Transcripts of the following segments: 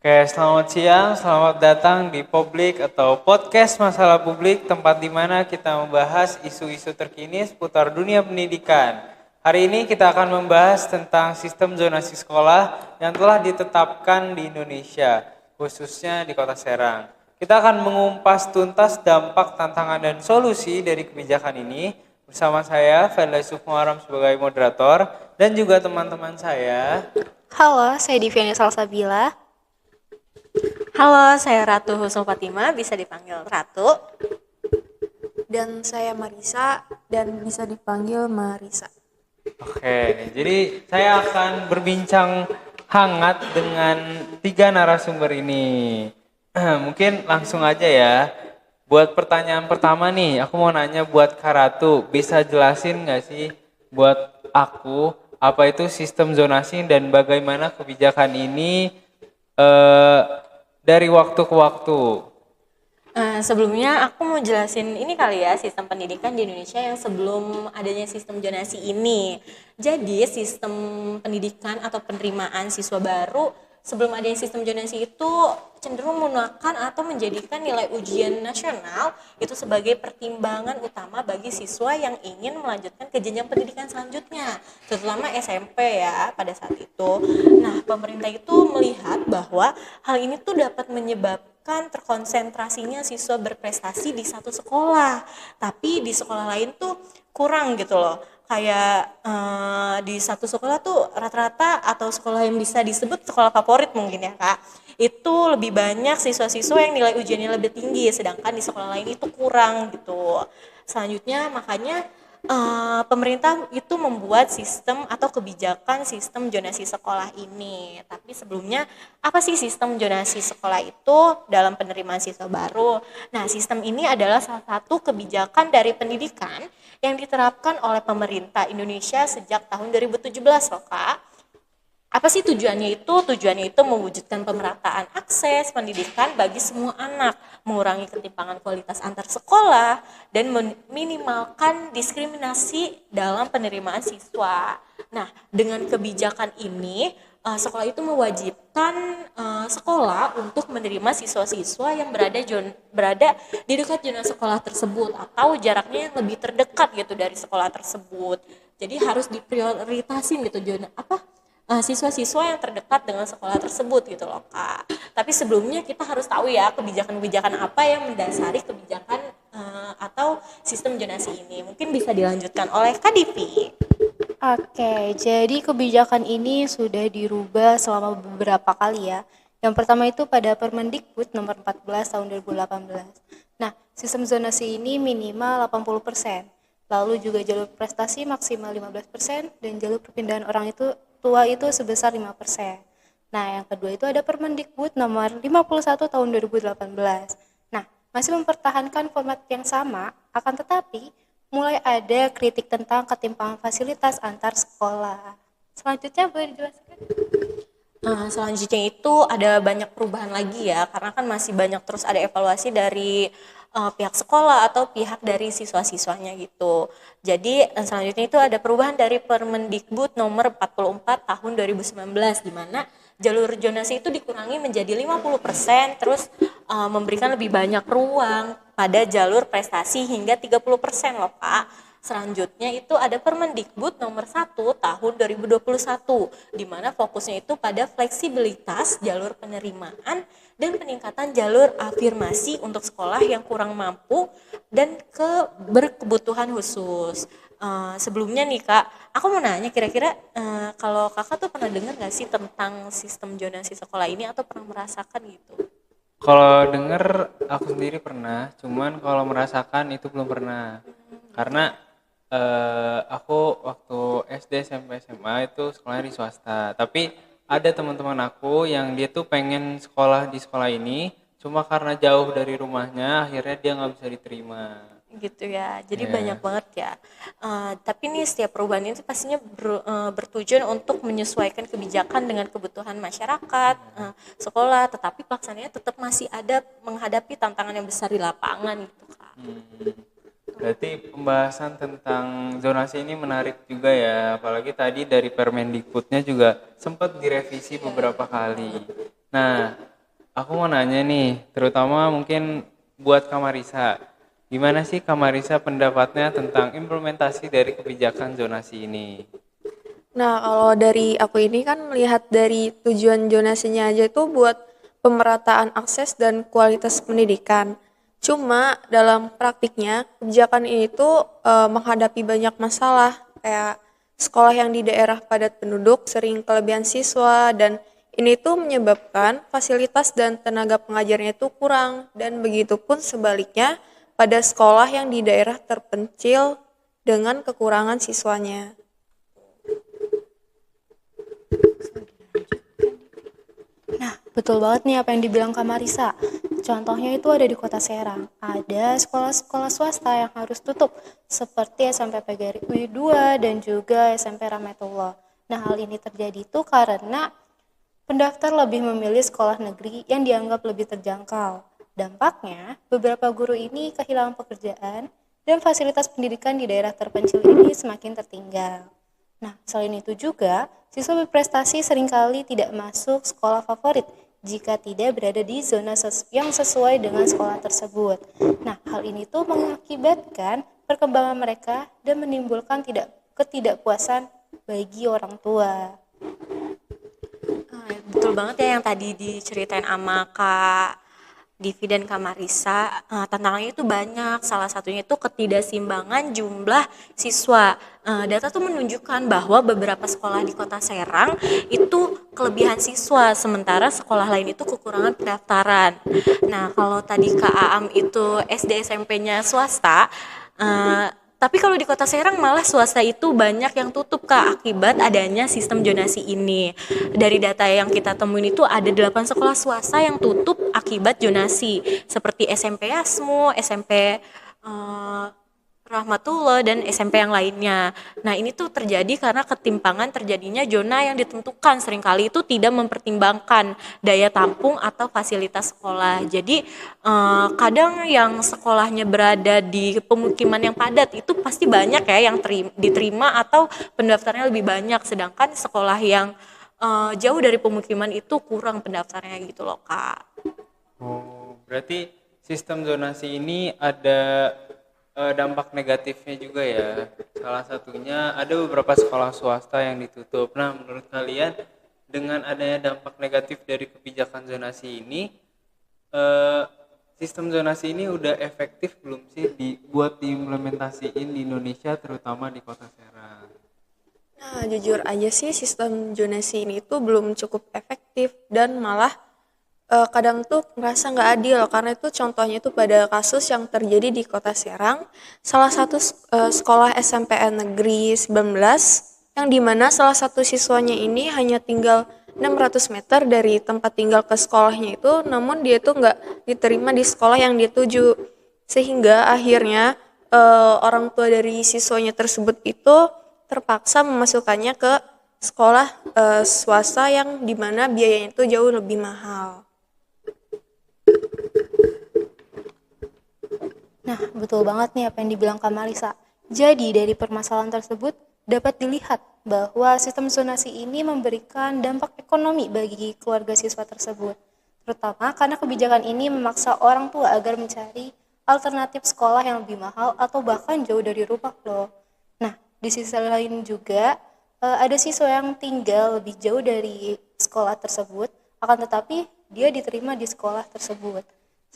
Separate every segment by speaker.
Speaker 1: Oke, selamat siang, selamat datang di Publik atau Podcast Masalah Publik, tempat di mana kita membahas isu-isu terkini seputar dunia pendidikan. Hari ini kita akan membahas tentang sistem zonasi sekolah yang telah ditetapkan di Indonesia, khususnya di Kota Serang. Kita akan mengumpas tuntas dampak, tantangan, dan solusi dari kebijakan ini bersama saya, Fadla Yusuf Muharam sebagai moderator, dan juga teman-teman saya.
Speaker 2: Halo, saya Diviani Salsabila.
Speaker 3: Halo, saya Ratu Husnul Fatimah, bisa dipanggil Ratu.
Speaker 4: Dan saya Marisa, dan bisa dipanggil Marisa.
Speaker 1: Oke, jadi saya akan berbincang hangat dengan 3 narasumber ini. Mungkin langsung aja ya. Buat pertanyaan pertama nih, aku mau nanya buat Kak Ratu, bisa jelasin nggak sih buat aku apa itu sistem zonasi dan bagaimana kebijakan ini dari waktu ke waktu?
Speaker 3: Sebelumnya aku mau jelasin ini kali ya, sistem pendidikan di Indonesia yang sebelum adanya sistem zonasi ini. Jadi sistem pendidikan atau penerimaan siswa baru sebelum adanya sistem zonasi itu cenderung menggunakan atau menjadikan nilai ujian nasional itu sebagai pertimbangan utama bagi siswa yang ingin melanjutkan ke jenjang pendidikan selanjutnya, terutama SMP ya pada saat itu. Nah, pemerintah itu melihat bahwa hal ini tuh dapat menyebabkan terkonsentrasinya siswa berprestasi di satu sekolah, tapi di sekolah lain tuh kurang gitu loh. Kayak di satu sekolah tuh rata-rata atau sekolah yang bisa disebut sekolah favorit mungkin ya Kak, itu lebih banyak siswa-siswa yang nilai ujiannya lebih tinggi, sedangkan di sekolah lain itu kurang gitu. Selanjutnya makanya pemerintah itu membuat sistem atau kebijakan sistem zonasi sekolah ini. Tapi sebelumnya apa sih sistem zonasi sekolah itu dalam penerimaan siswa baru? Nah, sistem ini adalah salah satu kebijakan dari pendidikan yang diterapkan oleh pemerintah Indonesia sejak tahun 2017 loh Kak. Apa sih tujuannya itu? Tujuannya itu mewujudkan pemerataan akses pendidikan bagi semua anak, mengurangi ketimpangan kualitas antar sekolah, dan meminimalkan diskriminasi dalam penerimaan siswa. Nah, dengan kebijakan ini, sekolah itu mewajibkan sekolah untuk menerima siswa-siswa yang berada di dekat zona sekolah tersebut atau jaraknya yang lebih terdekat gitu dari sekolah tersebut. Jadi harus diprioritasin gitu siswa-siswa yang terdekat dengan sekolah tersebut gitu loh Kak. Tapi sebelumnya kita harus tahu ya kebijakan-kebijakan apa yang mendasari kebijakan atau sistem zonasi ini. Mungkin bisa dilanjutkan oleh Kak Divi.
Speaker 2: Oke, jadi kebijakan ini sudah dirubah selama beberapa kali ya. Yang pertama itu pada Permendikbud nomor 14 tahun 2018. Nah, sistem zonasi ini minimal 80%. Lalu juga jalur prestasi maksimal 15% dan jalur perpindahan orang tua itu sebesar 5%. Nah, yang kedua itu ada Permendikbud nomor 51 tahun 2018. Nah, masih mempertahankan format yang sama, akan tetapi mulai ada kritik tentang ketimpangan fasilitas antar sekolah. Selanjutnya boleh dijelaskan?
Speaker 3: Selanjutnya itu ada banyak perubahan lagi ya, karena kan masih banyak terus ada evaluasi dari pihak sekolah atau pihak dari siswa-siswanya gitu. Jadi selanjutnya itu ada perubahan dari Permendikbud nomor 44 tahun 2019 di mana jalur zonasi itu dikurangi menjadi 50%, terus memberikan lebih banyak ruang pada jalur prestasi hingga 30% loh Kak. Selanjutnya itu ada Permendikbud nomor 1 tahun 2021 di mana fokusnya itu pada fleksibilitas jalur penerimaan dan peningkatan jalur afirmasi untuk sekolah yang kurang mampu dan berkebutuhan khusus. Sebelumnya nih Kak, aku mau nanya kira-kira kalau Kakak tuh pernah dengar nggak sih tentang sistem zonasi sekolah ini atau pernah merasakan gitu?
Speaker 1: Kalau denger aku sendiri pernah, cuman kalau merasakan itu belum pernah. Karena aku waktu SD, SMP, SMA itu sekolahnya di swasta. Tapi ada teman-teman aku yang dia tuh pengen sekolah di sekolah ini, cuma karena jauh dari rumahnya, akhirnya dia nggak bisa diterima.
Speaker 3: Gitu ya, jadi
Speaker 1: Yeah.
Speaker 3: banyak banget ya. Tapi nih setiap perubahan itu pastinya bertujuan untuk menyesuaikan kebijakan dengan kebutuhan masyarakat, sekolah, tetapi pelaksanaannya tetap masih ada menghadapi tantangan yang besar di lapangan gitu Kak.
Speaker 1: Berarti pembahasan tentang zonasi ini menarik juga ya, apalagi tadi dari Permendikbudnya juga sempat direvisi beberapa kali. Nah, Aku mau nanya nih, terutama mungkin buat Kamarisa. Gimana sih Kamarisa pendapatnya tentang implementasi dari kebijakan zonasi ini?
Speaker 4: Nah, kalau dari aku ini kan melihat dari tujuan zonasinya aja itu buat pemerataan akses dan kualitas pendidikan. Cuma dalam praktiknya kebijakan ini tuh menghadapi banyak masalah kayak sekolah yang di daerah padat penduduk sering kelebihan siswa dan ini tuh menyebabkan fasilitas dan tenaga pengajarnya itu kurang dan begitu pun sebaliknya pada sekolah yang di daerah terpencil dengan kekurangan siswanya.
Speaker 2: Nah, betul banget nih apa yang dibilang Kak Marisa. Contohnya itu ada di Kota Serang. Ada sekolah-sekolah swasta yang harus tutup, seperti SMP PGRI 2 dan juga SMP Rahmatullah. Nah, hal ini terjadi itu karena pendaftar lebih memilih sekolah negeri yang dianggap lebih terjangkau. Dampaknya, beberapa guru ini kehilangan pekerjaan dan fasilitas pendidikan di daerah terpencil ini semakin tertinggal. Nah, selain itu juga, siswa berprestasi seringkali tidak masuk sekolah favorit jika tidak berada di zona yang sesuai dengan sekolah tersebut. Nah, hal ini tuh mengakibatkan perkembangan mereka dan menimbulkan ketidakpuasan bagi orang tua.
Speaker 3: Betul banget ya yang tadi diceritain sama Kak Divi dan Kak Marisa. Tantangannya itu banyak, salah satunya itu ketidakseimbangan jumlah siswa. Data tuh menunjukkan bahwa beberapa sekolah di Kota Serang itu kelebihan siswa, sementara sekolah lain itu kekurangan pendaftaran. Nah, kalau tadi Kak Aam itu SD SMP-nya swasta, tapi kalau di Kota Serang malah swasta itu banyak yang tutup Kak akibat adanya sistem zonasi ini. Dari data yang kita temuin itu ada 8 sekolah swasta yang tutup akibat zonasi seperti SMP Yasmu, SMP Rahmatullah dan SMP yang lainnya. Nah, ini tuh terjadi karena ketimpangan terjadinya zona yang ditentukan seringkali itu tidak mempertimbangkan daya tampung atau fasilitas sekolah. Jadi kadang yang sekolahnya berada di pemukiman yang padat itu pasti banyak ya yang diterima atau pendaftarnya lebih banyak, sedangkan sekolah yang jauh dari pemukiman itu kurang pendaftarnya gitu loh Kak.
Speaker 1: Oh, berarti sistem zonasi ini ada dampak negatifnya juga ya. Salah satunya ada beberapa sekolah swasta yang ditutup. Nah, menurut kalian dengan adanya dampak negatif dari kebijakan zonasi ini, sistem zonasi ini udah efektif belum sih buat diimplementasiin di Indonesia, terutama di Kota Serang?
Speaker 4: Nah, jujur aja sih sistem zonasi ini tuh belum cukup efektif dan malah kadang tuh ngerasa nggak adil karena itu contohnya itu pada kasus yang terjadi di Kota Serang, salah satu sekolah SMPN Negeri 19 yang dimana salah satu siswanya ini hanya tinggal 600 meter dari tempat tinggal ke sekolahnya itu, namun dia tuh nggak diterima di sekolah yang dia tuju sehingga akhirnya orang tua dari siswanya tersebut itu terpaksa memasukkannya ke sekolah swasta yang dimana biayanya itu jauh lebih mahal.
Speaker 2: Nah, betul banget nih apa yang dibilang Kak Marisa. Jadi, dari permasalahan tersebut dapat dilihat bahwa sistem zonasi ini memberikan dampak ekonomi bagi keluarga siswa tersebut. Terutama karena kebijakan ini memaksa orang tua agar mencari alternatif sekolah yang lebih mahal atau bahkan jauh dari rumah loh. Nah, di sisi lain juga ada siswa yang tinggal lebih jauh dari sekolah tersebut, akan tetapi dia diterima di sekolah tersebut.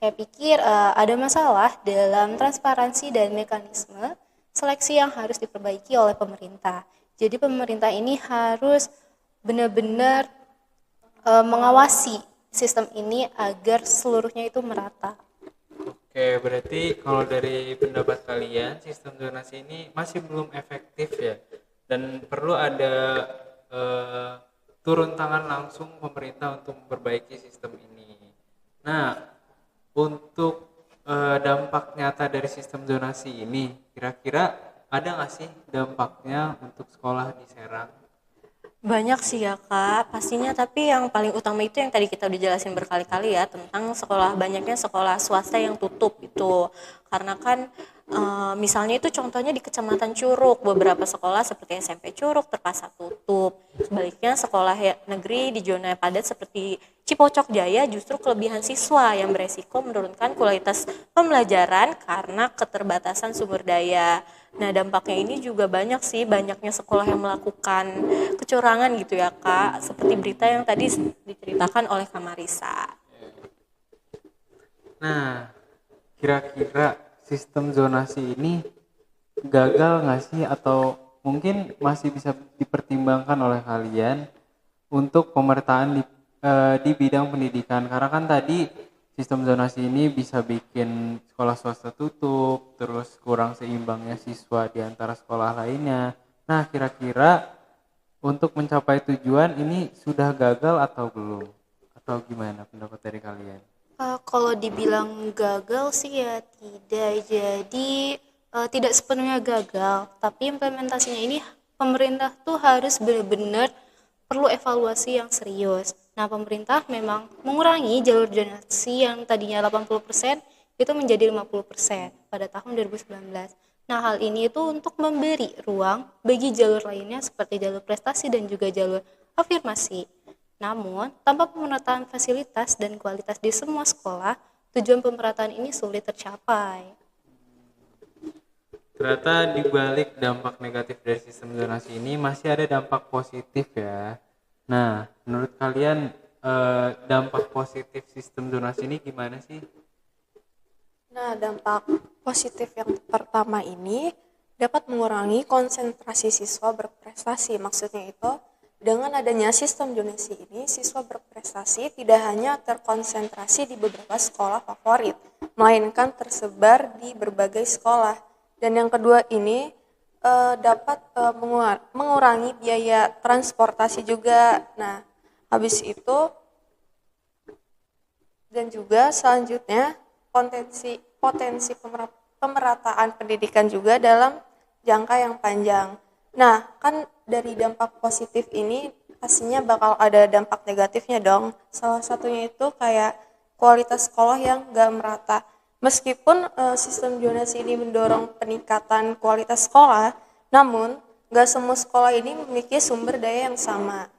Speaker 2: Saya pikir ada masalah dalam transparansi dan mekanisme seleksi yang harus diperbaiki oleh pemerintah. Jadi pemerintah ini harus benar-benar mengawasi sistem ini agar seluruhnya itu merata.
Speaker 1: Oke, berarti kalau dari pendapat kalian, sistem zonasi ini masih belum efektif ya, dan perlu ada turun tangan langsung pemerintah untuk memperbaiki sistem ini. Nah, untuk dampak nyata dari sistem zonasi ini, kira-kira ada nggak sih dampaknya untuk sekolah di Serang?
Speaker 3: Banyak sih ya Kak, pastinya, tapi yang paling utama itu yang tadi kita udah jelasin berkali-kali ya tentang banyaknya sekolah swasta yang tutup itu. Karena kan misalnya itu contohnya di Kecamatan Curug, beberapa sekolah seperti SMP Curug terpaksa tutup. Sebaliknya sekolah negeri di zona padat seperti Cipocok Jaya justru kelebihan siswa yang beresiko menurunkan kualitas pembelajaran karena keterbatasan sumber daya. Nah, dampaknya ini juga banyak sih, banyaknya sekolah yang melakukan kecurangan gitu ya Kak, seperti berita yang tadi diceritakan oleh Kak Marisa.
Speaker 1: Nah, kira-kira sistem zonasi ini gagal nggak sih atau mungkin masih bisa dipertimbangkan oleh kalian untuk pemerataan di bidang pendidikan? Karena kan tadi sistem zonasi ini bisa bikin sekolah swasta tutup, terus kurang seimbangnya siswa di antara sekolah lainnya. Nah, kira-kira untuk mencapai tujuan ini sudah gagal atau belum? Atau gimana pendapat dari kalian?
Speaker 2: Kalau dibilang gagal sih ya tidak. Jadi tidak sepenuhnya gagal, tapi implementasinya ini pemerintah tuh harus benar-benar perlu evaluasi yang serius. Nah, pemerintah memang mengurangi jalur zonasi yang tadinya 80% itu menjadi 50% pada tahun 2019. Nah, hal ini itu untuk memberi ruang bagi jalur lainnya seperti jalur prestasi dan juga jalur afirmasi. Namun, tanpa pemerataan fasilitas dan kualitas di semua sekolah, tujuan pemerataan ini sulit tercapai.
Speaker 1: Ternyata di balik dampak negatif dari sistem zonasi ini masih ada dampak positif ya. Nah, menurut kalian dampak positif sistem zonasi ini gimana sih?
Speaker 4: Nah, dampak positif yang pertama ini dapat mengurangi konsentrasi siswa berprestasi. Maksudnya itu, dengan adanya sistem zonasi ini, siswa berprestasi tidak hanya terkonsentrasi di beberapa sekolah favorit, melainkan tersebar di berbagai sekolah. Dan yang kedua ini dapat mengurangi biaya transportasi juga. Nah, habis itu dan juga selanjutnya potensi pemerataan pendidikan juga dalam jangka yang panjang. Nah, kan dari dampak positif ini pastinya bakal ada dampak negatifnya dong. Salah satunya itu kayak kualitas sekolah yang gak merata. Meskipun sistem zonasi ini mendorong peningkatan kualitas sekolah, namun gak semua sekolah ini memiliki sumber daya yang sama.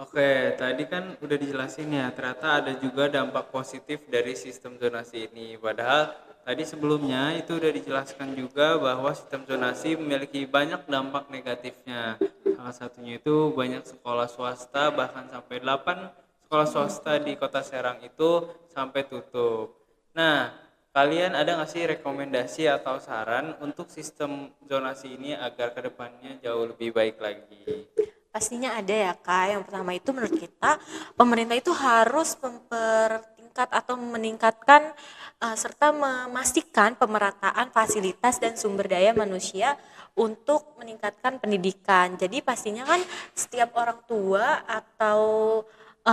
Speaker 1: Oke, tadi kan udah dijelasin ya, ternyata ada juga dampak positif dari sistem zonasi ini. Padahal tadi sebelumnya itu udah dijelaskan juga bahwa sistem zonasi memiliki banyak dampak negatifnya. Salah satunya itu banyak sekolah swasta, bahkan sampai 8 sekolah swasta di Kota Serang itu sampai tutup. Nah, kalian ada nggak sih rekomendasi atau saran untuk sistem zonasi ini agar kedepannya jauh lebih baik lagi?
Speaker 3: Pastinya ada ya Kak. Yang pertama itu menurut kita pemerintah itu harus mempertingkat atau meningkatkan serta memastikan pemerataan fasilitas dan sumber daya manusia untuk meningkatkan pendidikan. Jadi pastinya kan setiap orang tua atau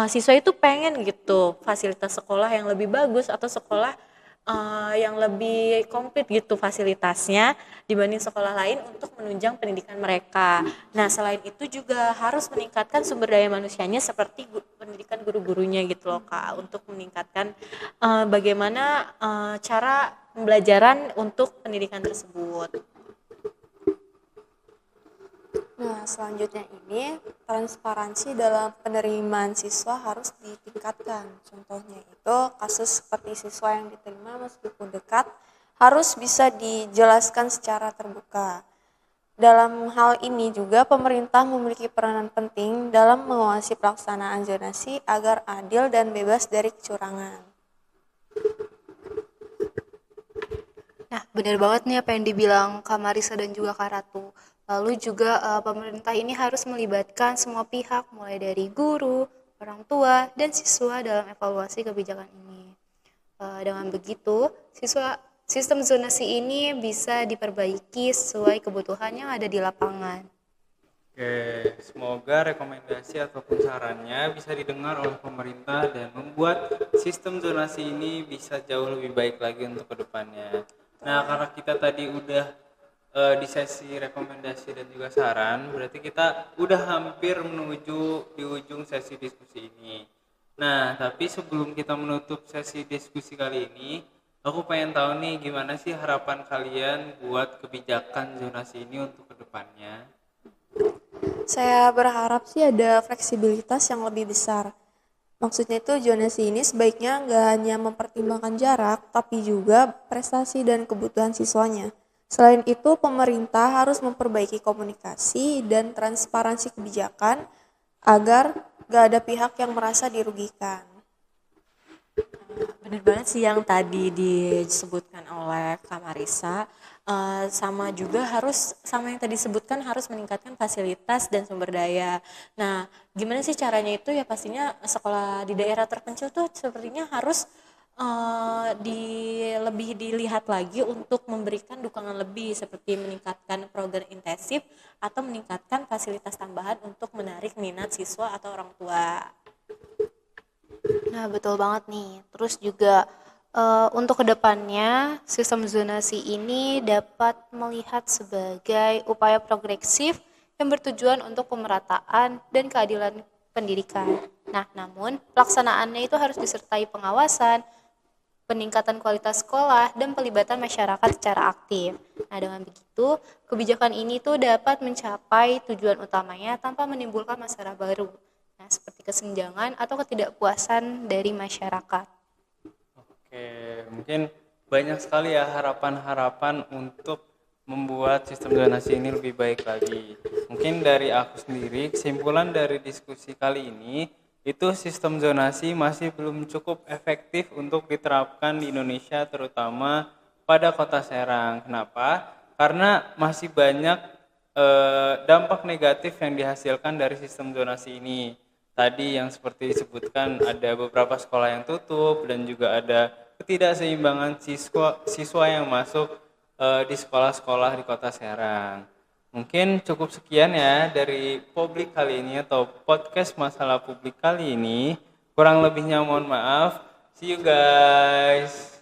Speaker 3: siswa itu pengen gitu fasilitas sekolah yang lebih bagus atau sekolah yang lebih komplit gitu fasilitasnya dibanding sekolah lain untuk menunjang pendidikan mereka. Nah, selain itu juga harus meningkatkan sumber daya manusianya seperti pendidikan guru-gurunya gitu loh Kak, untuk meningkatkan bagaimana cara pembelajaran untuk pendidikan tersebut.
Speaker 4: Nah, selanjutnya ini transparansi dalam penerimaan siswa harus ditingkatkan. Contohnya itu kasus seperti siswa yang diterima meskipun dekat harus bisa dijelaskan secara terbuka. Dalam hal ini juga pemerintah memiliki peranan penting dalam mengawasi pelaksanaan zonasi agar adil dan bebas dari kecurangan.
Speaker 2: Nah, benar banget nih apa yang dibilang Kak Marisa dan juga Kak Ratu. Lalu juga pemerintah ini harus melibatkan semua pihak, mulai dari guru, orang tua, dan siswa dalam evaluasi kebijakan ini. Dengan begitu, sistem zonasi ini bisa diperbaiki sesuai kebutuhan yang ada di lapangan.
Speaker 1: Oke, semoga rekomendasi ataupun sarannya bisa didengar oleh pemerintah dan membuat sistem zonasi ini bisa jauh lebih baik lagi untuk kedepannya. Nah, karena kita tadi udah di sesi rekomendasi dan juga saran, berarti kita udah hampir menuju di ujung sesi diskusi ini. Nah, tapi sebelum kita menutup sesi diskusi kali ini, aku pengen tahu nih gimana sih harapan kalian buat kebijakan zonasi ini untuk kedepannya.
Speaker 4: Saya berharap sih ada fleksibilitas yang lebih besar. Maksudnya itu zonasi ini sebaiknya nggak hanya mempertimbangkan jarak, tapi juga prestasi dan kebutuhan siswanya. Selain itu, pemerintah harus memperbaiki komunikasi dan transparansi kebijakan agar nggak ada pihak yang merasa dirugikan.
Speaker 3: Bener banget sih yang tadi disebutkan oleh Kak Marisa. Sama juga harus sama yang tadi disebutkan harus meningkatkan fasilitas dan sumber daya. Nah, gimana sih caranya itu ya pastinya sekolah di daerah terpencil tuh sepertinya harus lebih dilihat lagi untuk memberikan dukungan lebih seperti meningkatkan program intensif atau meningkatkan fasilitas tambahan untuk menarik minat siswa atau orang tua.
Speaker 2: Nah, betul banget nih. Terus juga untuk kedepannya, sistem zonasi ini dapat melihat sebagai upaya progresif yang bertujuan untuk pemerataan dan keadilan pendidikan. Nah, namun pelaksanaannya itu harus disertai pengawasan, peningkatan kualitas sekolah, dan pelibatan masyarakat secara aktif. Nah, dengan begitu, kebijakan ini tuh dapat mencapai tujuan utamanya tanpa menimbulkan masalah baru. Nah, seperti kesenjangan atau ketidakpuasan dari masyarakat.
Speaker 1: Oke, mungkin banyak sekali ya harapan-harapan untuk membuat sistem zonasi ini lebih baik lagi. Mungkin dari aku sendiri, kesimpulan dari diskusi kali ini, itu sistem zonasi masih belum cukup efektif untuk diterapkan di Indonesia, terutama pada kota Serang. Kenapa? Karena masih banyak dampak negatif yang dihasilkan dari sistem zonasi ini. Tadi yang seperti disebutkan ada beberapa sekolah yang tutup dan juga ada ketidakseimbangan siswa yang masuk di sekolah-sekolah di Kota Serang. Mungkin cukup sekian ya dari publik kali ini atau podcast masalah publik kali ini. Kurang lebihnya mohon maaf. See you guys.